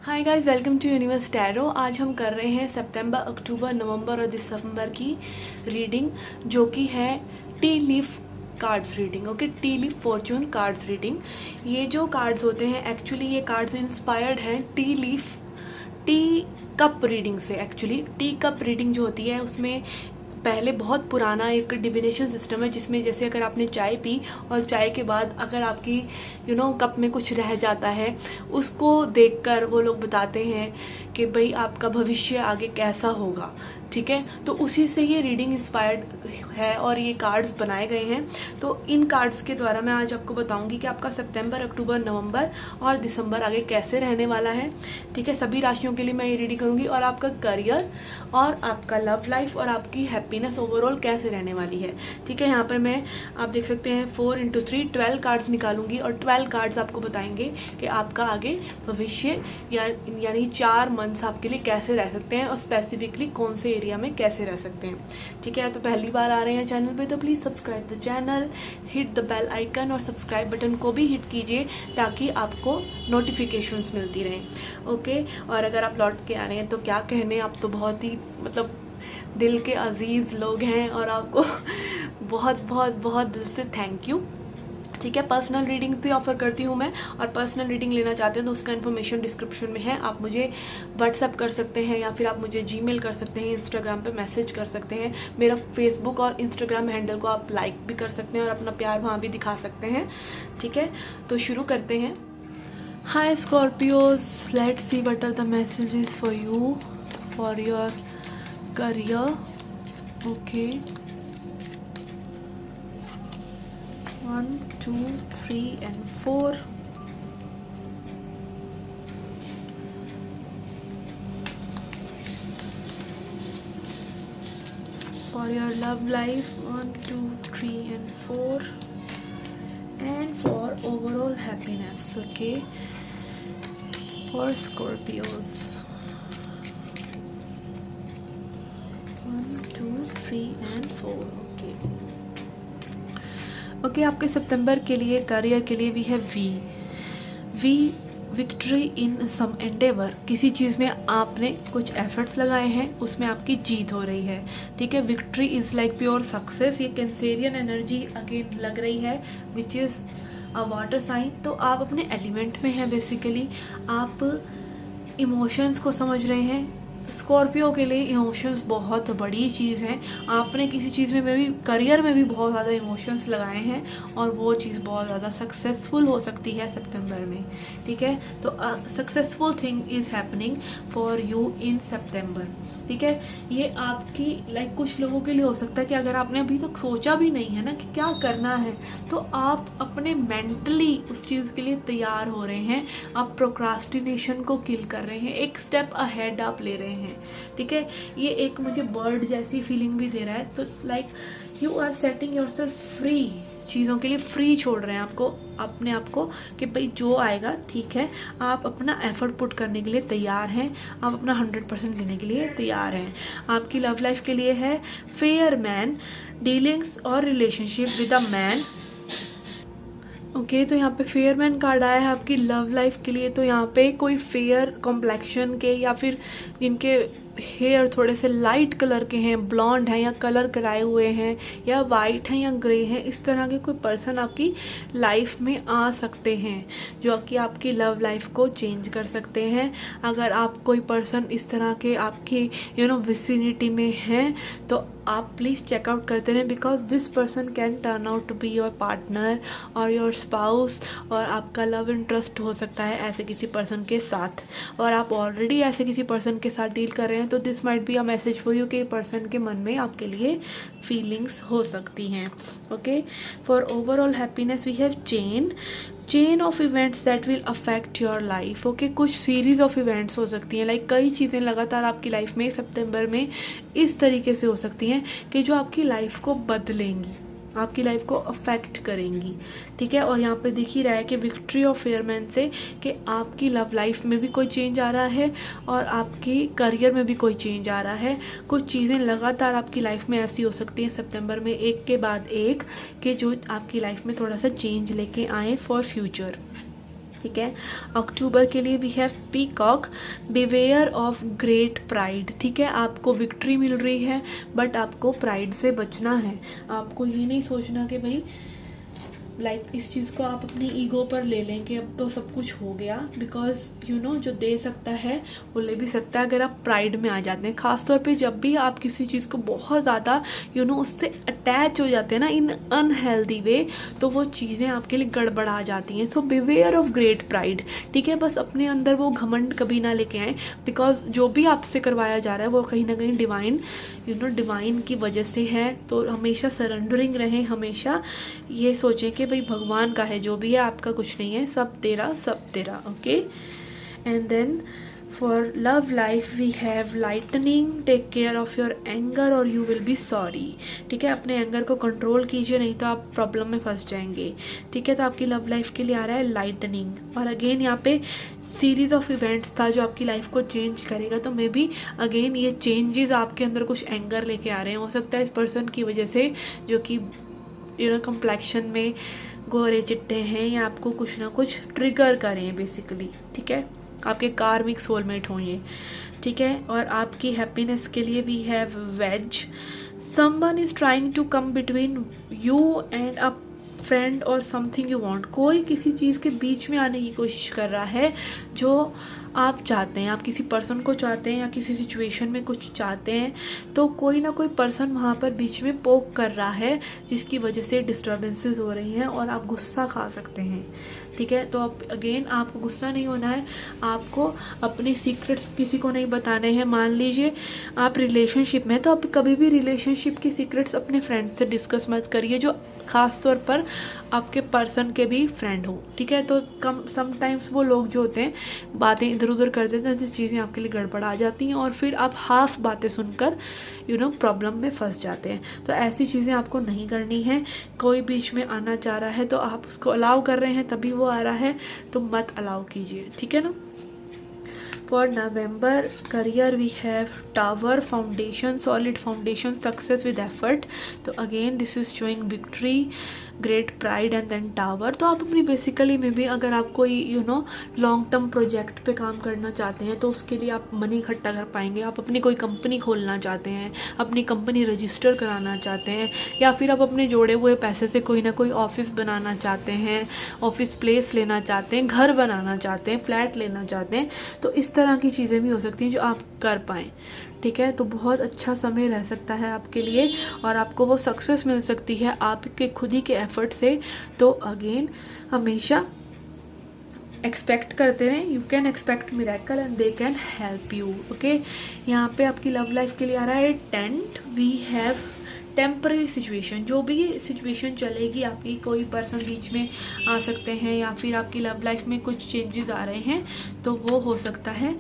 Hi guys, welcome to Universe Tarot. आज हम कर रहे हैं सितंबर, अक्टूबर, नवंबर और दिसंबर की रीडिंग, जो कि है T leaf cards reading. Okay, T leaf Fortune cards reading. ये जो कार्ड्स होते हैं, एक्चुअली ये कार्ड्स इंस्पायर्ड हैं टी कप रीडिंग से। एक्चुअली टी कप रीडिंग जो होती है, उसमें पहले बहुत पुराना एक डिविनेशन सिस्टम है, जिसमें जैसे अगर आपने चाय पी और चाय के बाद अगर आपकी कप में कुछ रह जाता है, उसको देखकर वो लोग बताते हैं कि भाई आपका भविष्य आगे कैसा होगा। ठीक है, तो उसी से ये रीडिंग इंस्पायर्ड है और ये कार्ड्स बनाए गए हैं। तो इन कार्ड्स के द्वारा मैं आज आपको बताऊंगी कि आपका सितंबर, अक्टूबर, नवंबर और दिसंबर आगे कैसे रहने वाला है। ठीक है, सभी राशियों के लिए मैं ये रीडिंग करूंगी, और आपका करियर और आपका लव लाइफ और आपकी हैप्पीनेस ओवरऑल कैसे रहने वाली है। ठीक है, यहाँ पर मैं, आप देख सकते हैं, 4 × 3 12 कार्ड्स निकालूंगी, और 12 कार्ड्स आपको बताएंगे कि आपका आगे भविष्य यानी 4 मंथ्स आपके लिए कैसे रह सकते हैं, और स्पेसिफिकली कौन से एरिया में कैसे रह सकते हैं। ठीक है, तो पहली बार आ रहे हैं चैनल पे तो please subscribe the channel, hit the bell icon और सब्सक्राइब बटन को भी हिट कीजिए ताकि आपको नोटिफिकेशंस मिलती रहें। ओके, और अगर आप लौट के आ रहे हैं तो क्या कहने, आप तो बहुत ही दिल के अजीज़ लोग हैं, और आपको बहुत बहुत बहुत दिल से थैंक यू। ठीक है, पर्सनल रीडिंग भी ऑफर करती हूँ मैं, और पर्सनल रीडिंग लेना चाहते हैं तो उसका इन्फॉर्मेशन डिस्क्रिप्शन में है। आप मुझे व्हाट्सएप कर सकते हैं, या फिर आप मुझे जीमेल कर सकते हैं, इंस्टाग्राम पे मैसेज कर सकते हैं। मेरा फेसबुक और इंस्टाग्राम हैंडल को आप लाइक भी कर सकते हैं और अपना प्यार वहाँ भी दिखा सकते हैं। ठीक है, तो शुरू करते हैं। Hi Scorpios, let's see what are the messages for you for your career. Okay, 1 2 3 and 4. For your love life, 1 2 3 and 4, and for overall happiness. Okay, for Scorpios, 1 2 3 and 4. Okay. Okay, आपके सितंबर के लिए, करियर के लिए, we have we victory in some endeavour. किसी चीज़ में आपने कुछ एफर्ट्स लगाए हैं, उसमें आपकी जीत हो रही है। ठीक है, victory is like pure success. ये कैंसेरियन एनर्जी अगेन लग रही है, which is a water sign. तो आप अपने एलिमेंट में हैं, बेसिकली आप इमोशंस को समझ रहे हैं। स्कॉर्पियो के लिए इमोशंस बहुत बड़ी चीज़ है। आपने किसी चीज़ में भी, करियर में भी बहुत ज़्यादा इमोशंस लगाए हैं, और वो चीज़ बहुत ज़्यादा सक्सेसफुल हो सकती है सितंबर में। ठीक है, तो successful thing is happening for you in September. ठीक है, ये आपकी लाइक कुछ लोगों के लिए हो सकता है कि अगर आपने अभी तक सोचा भी नहीं है ना कि क्या करना है, तो आप अपने मेंटली उस चीज़ के लिए तैयार हो रहे हैं। आप प्रोक्रास्टिनेशन को किल कर रहे हैं, एक स्टेप अहेड आप ले रहे हैं। ठीक है, ये एक मुझे बर्ड जैसी फीलिंग भी दे रहा है। तो like you are setting yourself free, चीज़ों के लिए फ्री छोड़ रहे हैं आपको, अपने आप को, कि भाई जो आएगा ठीक है। आप अपना एफर्ट पुट करने के लिए तैयार हैं, आप अपना 100% देने के लिए तैयार हैं। आपकी लव लाइफ के लिए है फेयर मैन, डीलिंग्स और relationship with a man. Okay, तो यहाँ पे फेयर मैन कार्ड आया है आपकी लव लाइफ के लिए। तो यहाँ पे कोई फेयर कॉम्प्लेक्शन के, या फिर जिनके हेयर थोड़े से लाइट कलर के हैं, ब्लॉन्ड हैं, या कलर कराए हुए हैं, या वाइट हैं, या ग्रे हैं, इस तरह के कोई पर्सन आपकी लाइफ में आ सकते हैं, जो कि आपकी लव लाइफ को चेंज कर सकते हैं। अगर आप कोई पर्सन इस तरह के आपकी विसिनिटी में हैं, तो आप प्लीज़ चेकआउट करते रहें, because this person can turn out to be your partner और योर स्पाउस, और आपका लव इंटरेस्ट हो सकता है ऐसे किसी पर्सन के साथ, और आप ऑलरेडी ऐसे किसी पर्सन के साथ डील कर रहे हैं। तो this might be a message for you कि पर्सन के मन में आपके लिए फीलिंग्स हो सकती हैं। Okay, for overall happiness we have chain of events that will affect your life. Okay, कुछ सीरीज ऑफ इवेंट्स हो सकती हैं, लाइक कई चीज़ें लगातार आपकी लाइफ में सितंबर में इस तरीके से हो सकती हैं कि जो आपकी लाइफ को बदलेंगी, आपकी लाइफ को अफेक्ट करेंगी। ठीक है, और यहाँ पे दिख ही रहा है कि विक्ट्री ऑफ फेयरमैन से कि आपकी लव लाइफ में भी कोई चेंज आ रहा है, और आपकी करियर में भी कोई चेंज आ रहा है। कुछ चीज़ें लगातार आपकी लाइफ में ऐसी हो सकती हैं सितंबर में, एक के बाद एक, कि जो आपकी लाइफ में थोड़ा सा चेंज लेके आए फॉर फ्यूचर। ठीक है। अक्टूबर के लिए we have peacock, beware of great pride. ठीक है, आपको विक्ट्री मिल रही है बट आपको प्राइड से बचना है। आपको ये नहीं सोचना कि भाई इस चीज़ को आप अपनी ईगो पर ले लें कि अब तो सब कुछ हो गया, बिकॉज जो दे सकता है वो ले भी सकता है अगर आप प्राइड में आ जाते हैं। ख़ासतौर पे जब भी आप किसी चीज़ को बहुत ज़्यादा उससे अटैच हो जाते हैं ना इन अनहेल्दी वे, तो वो चीज़ें आपके लिए गड़बड़ा जाती हैं। सो बिवेयर ऑफ ग्रेट प्राइड। ठीक है, बस अपने अंदर वो घमंड कभी ना लेके आए, बिकॉज जो भी आपसे करवाया जा रहा है वो कहीं ना कहीं डिवाइन की वजह से है। तो हमेशा सरेंडरिंग रहें, हमेशा ये सोचें कि भाई भगवान का है, जो भी है आपका कुछ नहीं है, सब तेरा सब तेरा। Okay, and then for love life we have lightning, take care of your anger और यू विल बी सॉरी। ठीक है, अपने एंगर को कंट्रोल कीजिए, नहीं तो आप प्रॉब्लम में फंस जाएंगे। ठीक है, तो आपकी लव लाइफ के लिए आ रहा है लाइटनिंग। और अगेन यहाँ पे सीरीज ऑफ इवेंट्स था जो आपकी लाइफ को चेंज करेगा। तो मे बी अगेन ये चेंजेस आपके अंदर कुछ एंगर लेके आ रहे हैं। हो सकता है इस पर्सन की वजह से जो कि कंप्लेक्शन में गोरे चिट्टे हैं, या आपको कुछ ना कुछ ट्रिगर करें बेसिकली। ठीक है, आपके कार्मिक सोलमेट हों ये। ठीक है, और आपकी हैप्पीनेस के लिए we have wedge, someone is trying to come between you and a friend और समथिंग यू वांट। कोई किसी चीज़ के बीच में आने की कोशिश कर रहा है जो आप चाहते हैं, आप किसी पर्सन को चाहते हैं या किसी सिचुएशन में कुछ चाहते हैं, तो कोई ना कोई पर्सन वहाँ पर बीच में पोक कर रहा है, जिसकी वजह से डिस्टर्बेंसेस हो रही हैं और आप गुस्सा खा सकते हैं। ठीक है, तो अब अगेन आपको गुस्सा नहीं होना है, आपको अपने सीक्रेट्स किसी को नहीं बताने हैं। मान लीजिए आप रिलेशनशिप में, तो आप कभी भी रिलेशनशिप की सीक्रेट्स अपने फ्रेंड से डिस्कस मत करिए, जो ख़ास तौर पर आपके पर्सन के भी फ्रेंड हो। ठीक है, तो समटाइम्स वो लोग जो होते हैं बातें इधर उधर कर देते हैं, जिस चीज़ें आपके लिए गड़बड़ा आ जाती हैं और फिर आप हाफ बातें सुनकर प्रॉब्लम में फंस जाते हैं। तो ऐसी चीज़ें आपको नहीं करनी है। कोई बीच में आना चाह रहा है तो आप उसको अलाउ कर रहे हैं, तभी वो आ रहा है, तो मत अलाउ कीजिए। ठीक है ना। For November career we have tower, foundation, solid foundation, success with effort. तो again this is showing victory, great pride and then tower. तो आप अपनी बेसिकली में भी अगर आप कोई लॉन्ग टर्म प्रोजेक्ट पे काम करना चाहते हैं तो उसके लिए आप मनी इकट्ठा कर पाएंगे। आप अपनी कोई कंपनी खोलना चाहते हैं, अपनी कंपनी रजिस्टर कराना चाहते हैं, या फिर आप अपने जोड़े हुए पैसे से कोई ना कोई ऑफिस बनाना चाहते हैं, ऑफिस प्लेस लेना चाहते हैं, घर बनाना चाहते हैं, फ्लैट लेना चाहते हैं, तो इस तरह की चीज़ें भी हो सकती हैं जो आप कर पाएँ। ठीक है, तो बहुत अच्छा समय रह सकता है आपके लिए और आपको वो सक्सेस मिल सकती है आपके खुद ही के एफर्ट से। तो अगेन हमेशा एक्सपेक्ट करते रहें, you can expect miracle and they can help you. Okay, यहाँ पे आपकी लव लाइफ के लिए आ रहा है tent, we have temporary situation. जो भी सिचुएशन चलेगी आपकी, कोई पर्सन बीच में आ सकते हैं या फिर आपकी लव लाइफ में कुछ चेंजेस आ रहे हैं, तो वो हो सकता है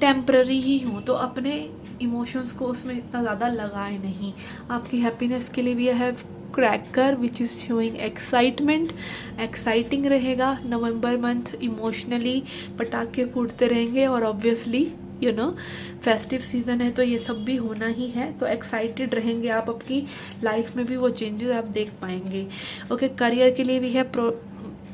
टेम्पररी ही हो। तो अपने इमोशंस को उसमें इतना ज़्यादा लगाए नहीं। आपकी हैप्पीनेस के लिए भी है cracker which is showing excitement, exciting रहेगा नवंबर मंथ। इमोशनली पटाखे फूटते रहेंगे और ऑब्वियसली फेस्टिव सीजन है तो ये सब भी होना ही है। तो एक्साइटेड रहेंगे आप, आपकी लाइफ में भी वो चेंजेस आप देख पाएंगे। ओके, करियर के लिए भी है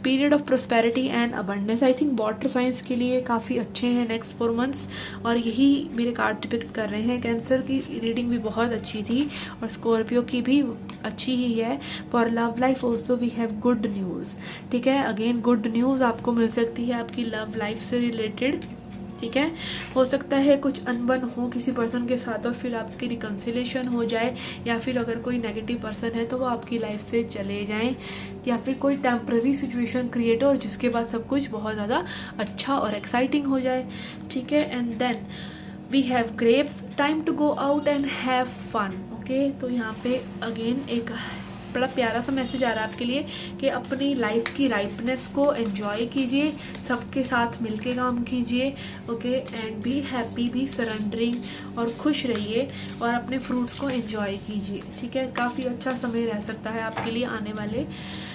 period of prosperity and abundance. I think water science के लिए काफ़ी अच्छे हैं नेक्स्ट 4 मंथ्स, और यही मेरे कार्ड डिपिक्ट कर रहे हैं। कैंसर की रीडिंग भी बहुत अच्छी थी और स्कॉर्पियो की भी अच्छी ही है। For love life also we have good news. ठीक है, अगेन गुड न्यूज़ आपको मिल सकती है आपकी लव लाइफ से रिलेटेड। ठीक है, हो सकता है कुछ अनबन हो किसी पर्सन के साथ और फिर आपकी रिकन्सिलेशन हो जाए, या फिर अगर कोई नेगेटिव पर्सन है तो वो आपकी लाइफ से चले जाएं, या फिर कोई टेम्पररी सिचुएशन क्रिएट हो और जिसके बाद सब कुछ बहुत ज़्यादा अच्छा और एक्साइटिंग हो जाए। ठीक है, and then we have grapes, time to go out and have fun. Okay, तो यहाँ पे अगेन एक बड़ा प्यारा सा मैसेज आ रहा है आपके लिए कि अपनी लाइफ की राइपनेस को एंजॉय कीजिए, सबके साथ मिलके काम कीजिए। Okay, and be happy, be surrendering और खुश रहिए और अपने फ्रूट्स को एंजॉय कीजिए। ठीक है, काफ़ी अच्छा समय रह सकता है आपके लिए आने वाले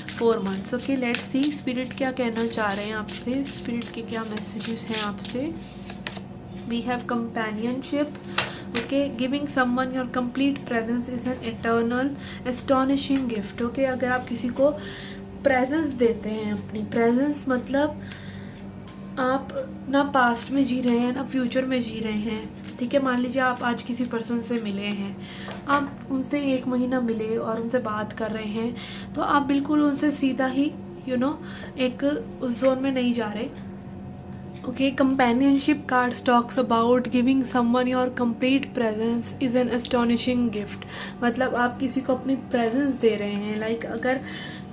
4 months. Okay, let's see spirit क्या कहना चाह रहे हैं आपसे, स्पिरिट के क्या मैसेजेस हैं आपसे। We have companionship, okay, giving someone your complete presence is an eternal astonishing gift. Okay, अगर आप किसी को प्रेजेंस देते हैं, अपनी प्रेजेंस मतलब आप ना पास्ट में जी रहे हैं ना फ्यूचर में जी रहे हैं। ठीक है, मान लीजिए आप आज किसी पर्सन से मिले हैं, आप उनसे 1 महीना मिले और उनसे बात कर रहे हैं, तो आप बिल्कुल उनसे सीधा ही एक उस जोन में नहीं जा रहे। Okay, companionship cards talks about giving someone your complete presence is an astonishing gift। मतलब आप किसी को अपनी प्रेजेंस दे रहे हैं। लाइक अगर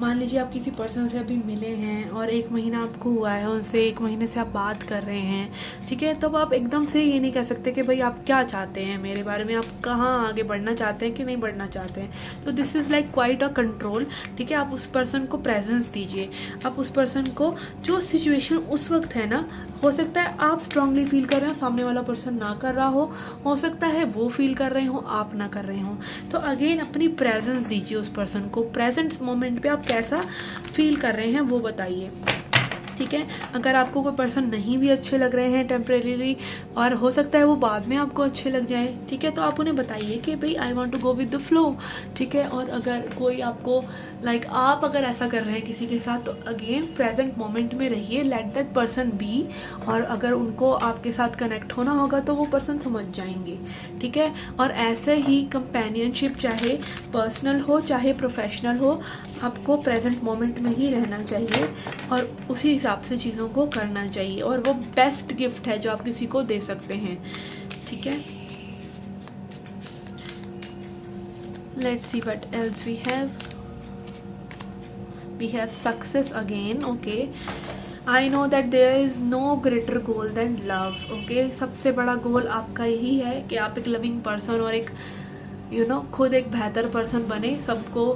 मान लीजिए आप किसी पर्सन से अभी मिले हैं और 1 महीना आपको हुआ है उनसे, 1 महीने से आप बात कर रहे हैं, ठीक है, तब आप एकदम से ये नहीं कह सकते कि भाई आप क्या चाहते हैं मेरे बारे में, आप कहाँ आगे बढ़ना चाहते हैं कि नहीं बढ़ना चाहते हैं। तो this is like quite a control. ठीक है, आप उस पर्सन को प्रेजेंस दीजिए। आप उस पर्सन को जो सिचुएशन उस वक्त है ना, हो सकता है आप स्ट्रांगली फील कर रहे हो, सामने वाला पर्सन ना कर रहा हो सकता है वो फील कर रहे हो, आप ना कर रहे हो। तो अगेन अपनी प्रेजेंस दीजिए उस पर्सन को। प्रेजेंट मोमेंट पे आप कैसा फील कर रहे हैं वो बताइए। ठीक है, अगर आपको कोई पर्सन नहीं भी अच्छे लग रहे हैं टेम्परेरीली, और हो सकता है वो बाद में आपको अच्छे लग जाए, ठीक है, तो आप उन्हें बताइए कि भाई I want to go with the flow. ठीक है, और अगर कोई आपको आप अगर ऐसा कर रहे हैं किसी के साथ, तो अगेन प्रेजेंट मोमेंट में रहिए, लेट दैट पर्सन बी। और अगर उनको आपके साथ कनेक्ट होना होगा तो वो पर्सन समझ जाएंगे। ठीक है, और ऐसे ही कंपेनियनशिप चाहे पर्सनल हो चाहे प्रोफेशनल हो, आपको प्रेजेंट मोमेंट में ही रहना चाहिए और उसी हिसाब से चीज़ों को करना चाहिए। और वो बेस्ट गिफ्ट है जो आप किसी को दे सकते हैं। ठीक है, let's see what else we have. We have success again. Okay, I know that there is no greater goal than love. Okay, सबसे बड़ा गोल आपका यही है कि आप एक लविंग पर्सन और एक खुद एक बेहतर पर्सन बने, सबको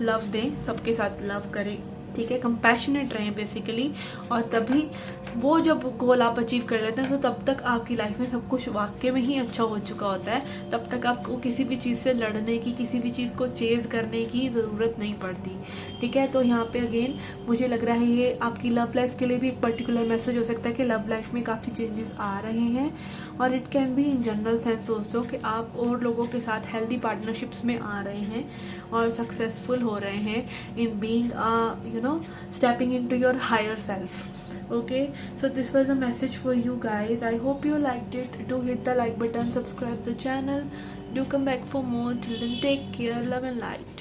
लव दें, सबके साथ लव करें। ठीक है, कंपैशनेट रहें बेसिकली। और तभी वो जब गोल आप अचीव कर लेते हैं, तो तब तक आपकी लाइफ में सब कुछ वाकई में ही अच्छा हो चुका होता है। तब तक आपको किसी भी चीज़ से लड़ने की, किसी भी चीज़ को चेज़ करने की ज़रूरत नहीं पड़ती। ठीक है, तो यहाँ पे अगेन मुझे लग रहा है ये आपकी लव लाइफ के लिए भी एक पर्टिकुलर मैसेज हो सकता है कि लव लाइफ में काफ़ी चेंजेस आ रहे हैं। और it can be in general sense also कि आप और लोगों के साथ हेल्दी पार्टनरशिप्स में आ रहे हैं और सक्सेसफुल हो रहे हैं in being stepping into your higher self. Okay, so this was a message for you guys. I hope you liked it. Do hit the like button, subscribe the channel, do come back for more. Till then, take care, love and light.